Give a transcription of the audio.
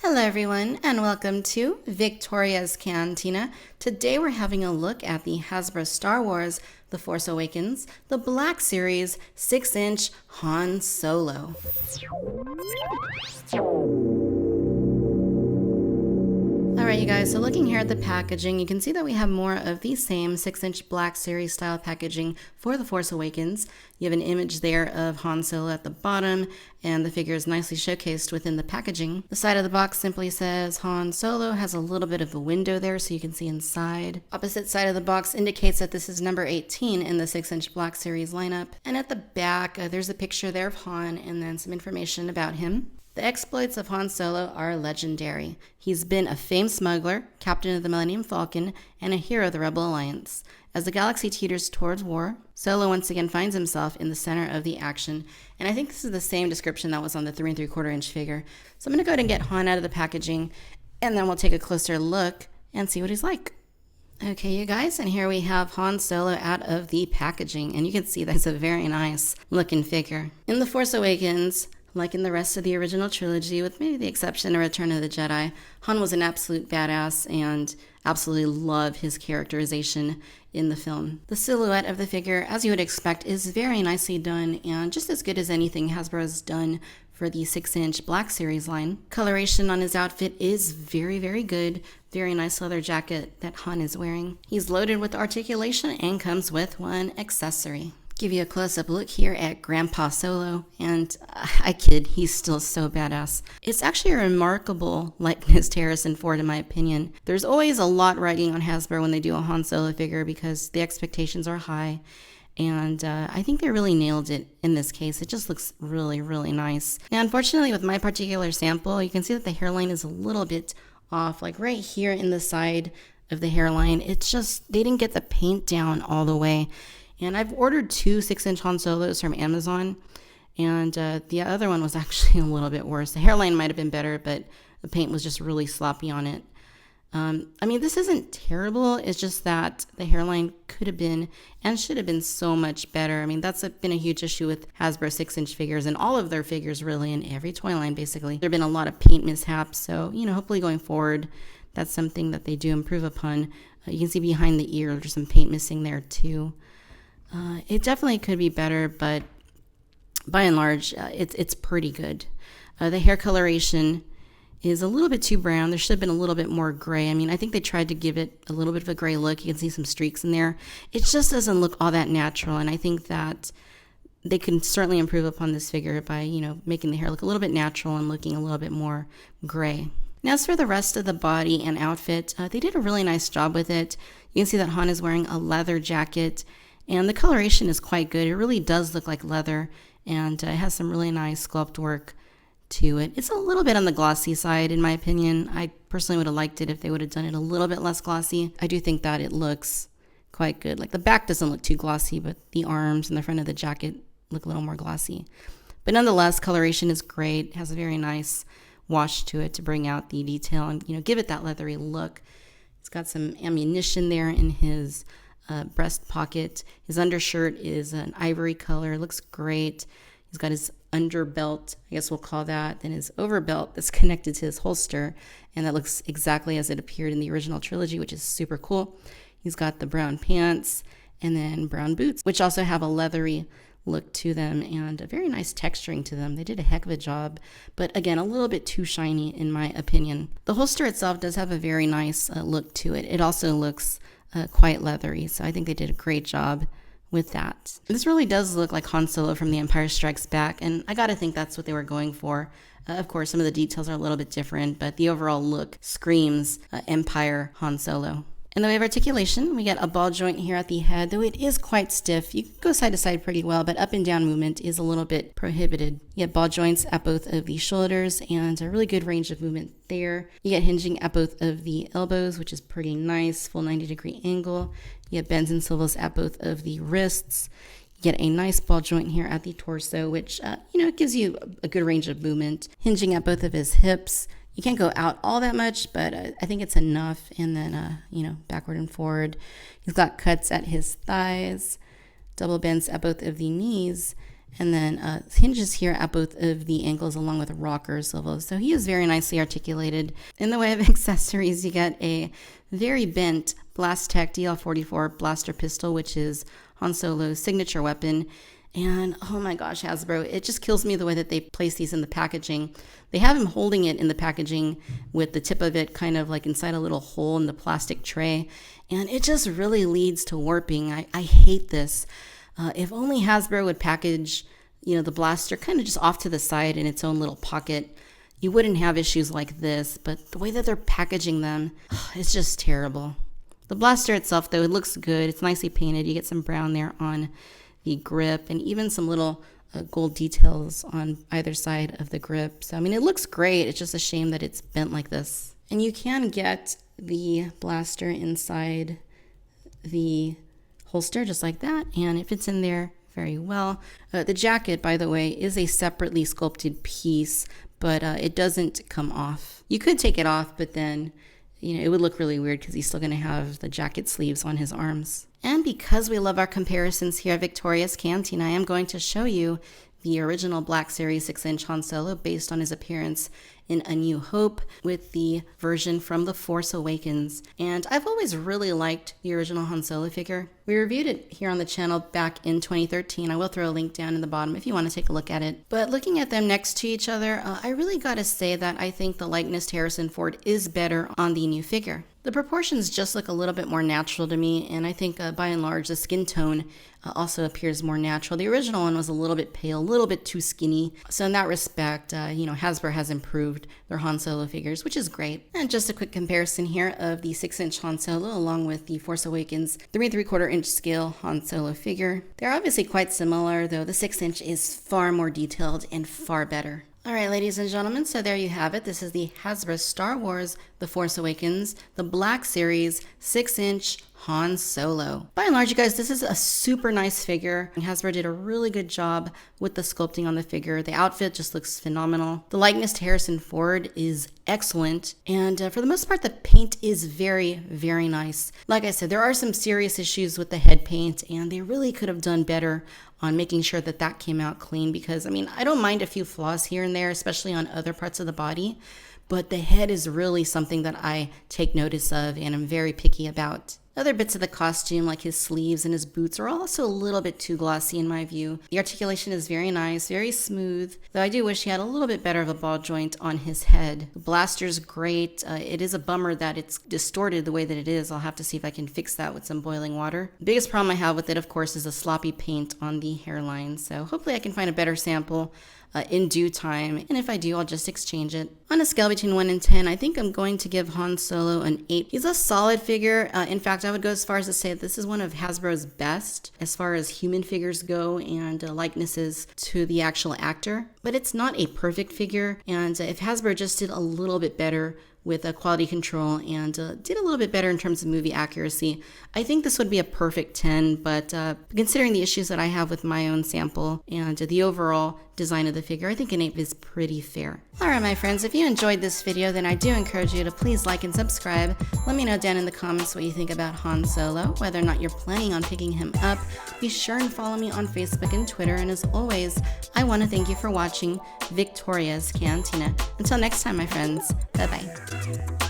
Hello everyone and welcome to Victoria's Cantina. Today we're having a look at the Hasbro Star Wars The Force Awakens, the Black Series 6-inch Han Solo. Alright you guys, so looking here at the packaging, you can see that we have more of the same 6-inch Black Series style packaging for The Force Awakens. You have an image there of Han Solo at the bottom, and the figure is nicely showcased within the packaging. The side of the box simply says Han Solo, has a little bit of a window there so you can see inside. Opposite side of the box indicates that this is number 18 in the 6-inch Black Series lineup. And at the back, there's a picture there of Han and then some information about him. The exploits of Han Solo are legendary. He's been a famed smuggler, captain of the Millennium Falcon, and a hero of the Rebel Alliance. As the galaxy teeters towards war, Solo once again finds himself in the center of the action. And I think this is the same description that was on the 3 3/4 inch figure. So I'm going to go ahead and get Han out of the packaging, and then we'll take a closer look and see what he's like. Okay, you guys, and here we have Han Solo out of the packaging, and you can see that's a very nice looking figure. In The Force Awakens, like in the rest of the original trilogy, with maybe the exception of Return of the Jedi, Han was an absolute badass and absolutely love his characterization in the film. The silhouette of the figure, as you would expect, is very nicely done and just as good as anything Hasbro has done for the 6-inch Black Series line. Coloration on his outfit is very, very good. Very nice leather jacket that Han is wearing. He's loaded with articulation and comes with one accessory. Give you a close-up look here at Grandpa Solo, and I kid, he's still so badass. It's actually a remarkable likeness to Harrison Ford in my opinion. There's always a lot riding on Hasbro when they do a Han Solo figure because the expectations are high, and I think they really nailed it in this case. It just looks really, really nice. Now unfortunately with my particular sample, you can see that the hairline is a little bit off, like right here in the side of the hairline. It's just, they didn't get the paint down all the way. And I've ordered 2 6-inch Han Solos from Amazon, and the other one was actually a little bit worse. The hairline might have been better, but the paint was just really sloppy on it. I mean, this isn't terrible. It's just that the hairline could have been and should have been so much better. I mean, that's been a huge issue with Hasbro 6-inch figures and all of their figures, really, in every toy line, basically. There have been a lot of paint mishaps, so, you know, hopefully going forward, that's something that they do improve upon. You can see behind the ear, there's some paint missing there, too. It definitely could be better, but by and large, it's pretty good. The hair coloration is a little bit too brown. There should have been a little bit more gray. I mean, I think they tried to give it a little bit of a gray look. You can see some streaks in there. It just doesn't look all that natural, and I think that they can certainly improve upon this figure by, you know, making the hair look a little bit natural and looking a little bit more gray. Now, as for the rest of the body and outfit, they did a really nice job with it. You can see that Han is wearing a leather jacket, and the coloration is quite good. It really does look like leather, and it has some really nice sculpt work to it. It's a little bit on the glossy side, in my opinion. I personally would have liked it if they would have done it a little bit less glossy. I do think that it looks quite good. Like the back doesn't look too glossy, but the arms and the front of the jacket look a little more glossy. But nonetheless, coloration is great. It has a very nice wash to it to bring out the detail and, you know, give it that leathery look. It's got some ammunition there in his breast pocket. His undershirt is an ivory color. It looks great. He's got his underbelt, I guess we'll call that, then his overbelt that's connected to his holster, and that looks exactly as it appeared in the original trilogy, which is super cool. He's got the brown pants and then brown boots, which also have a leathery look to them and a very nice texturing to them. They did a heck of a job, but again, a little bit too shiny in my opinion. The holster itself does have a very nice look to it. It also looks quite leathery, so I think they did a great job with that. This really does look like Han Solo from The Empire Strikes Back, and I gotta think that's what they were going for. Of course, some of the details are a little bit different, but the overall look screams Empire Han Solo. In the way of articulation, we get a ball joint here at the head, though it is quite stiff. You can go side to side pretty well, but up and down movement is a little bit prohibited. You get ball joints at both of the shoulders and a really good range of movement there. You get hinging at both of the elbows, which is pretty nice, full 90-degree angle. You get bends and swivels at both of the wrists. You get a nice ball joint here at the torso, which, gives you a good range of movement. Hinging at both of his hips. You can't go out all that much, but I think it's enough. And then, backward and forward. He's got cuts at his thighs, double bends at both of the knees, And then hinges here at both of the ankles along with rockers. So he is very nicely articulated. In the way of accessories, you get a very bent Blast Tech DL-44 blaster pistol, which is Han Solo's signature weapon. And oh my gosh, Hasbro, it just kills me the way that they place these in the packaging. They have him holding it in the packaging with the tip of it kind of like inside a little hole in the plastic tray. And it just really leads to warping. I hate this. If only Hasbro would package, the blaster kind of just off to the side in its own little pocket, you wouldn't have issues like this. But the way that they're packaging them, it's just terrible. The blaster itself, though, it looks good. It's nicely painted. You get some brown there on the grip and even some little gold details on either side of the grip. So, it looks great. It's just a shame that it's bent like this. And you can get the blaster inside the holster just like that, and it fits in there very well. The jacket, by the way, is a separately sculpted piece, but it doesn't come off. You could take it off, but then it would look really weird because he's still going to have the jacket sleeves on his arms. And because we love our comparisons here at Victorious Cantina, I am going to show you the original Black Series 6-inch Han Solo based on his appearance in A New Hope with the version from The Force Awakens. And I've always really liked the original Han Solo figure. We reviewed it here on the channel back in 2013. I will throw a link down in the bottom if you want to take a look at it. But looking at them next to each other, I really gotta say that I think the likeness to Harrison Ford is better on the new figure. The proportions just look a little bit more natural to me, and I think by and large the skin tone also appears more natural. The original one was a little bit pale, a little bit too skinny. So in that respect, Hasbro has improved their Han Solo figures, which is great. And just a quick comparison here of the 6-inch Han Solo along with the Force Awakens 3 3/4-inch scale Han Solo figure. They're obviously quite similar, though the 6-inch is far more detailed and far better. Alright, ladies and gentlemen, so there you have it. This is the Hasbro Star Wars The Force Awakens, the Black Series 6-inch Han Solo. By and large, you guys, this is a super nice figure. Hasbro did a really good job with the sculpting on the figure. The outfit just looks phenomenal. The likeness to Harrison Ford is excellent. And for the most part, the paint is very, very nice. Like I said, there are some serious issues with the head paint, and they really could have done better on making sure that that came out clean because, I don't mind a few flaws here and there, especially on other parts of the body, but the head is really something that I take notice of and I'm very picky about. Other bits of the costume, like his sleeves and his boots, are also a little bit too glossy in my view. The articulation is very nice, very smooth, though I do wish he had a little bit better of a ball joint on his head. The blaster's great. It is a bummer that it's distorted the way that it is. I'll have to see if I can fix that with some boiling water. The biggest problem I have with it, of course, is the sloppy paint on the hairline, so hopefully I can find a better sample in due time, and if I do, I'll just exchange it. On a scale between 1 and 10, I think I'm going to give Han Solo an 8. He's a solid figure. In fact, I would go as far as to say that this is one of Hasbro's best as far as human figures go and likenesses to the actual actor. But it's not a perfect figure, and if Hasbro just did a little bit better with quality control and did a little bit better in terms of movie accuracy, I think this would be a perfect 10, but considering the issues that I have with my own sample and the overall design of the figure, I think an 8 is pretty fair. Alright my friends, if you enjoyed this video, then I do encourage you to please like and subscribe. Let me know down in the comments what you think about Han Solo, whether or not you're planning on picking him up. Be sure and follow me on Facebook and Twitter, and as always, I want to thank you for watching Victoria's Cantina. Until next time my friends, bye bye.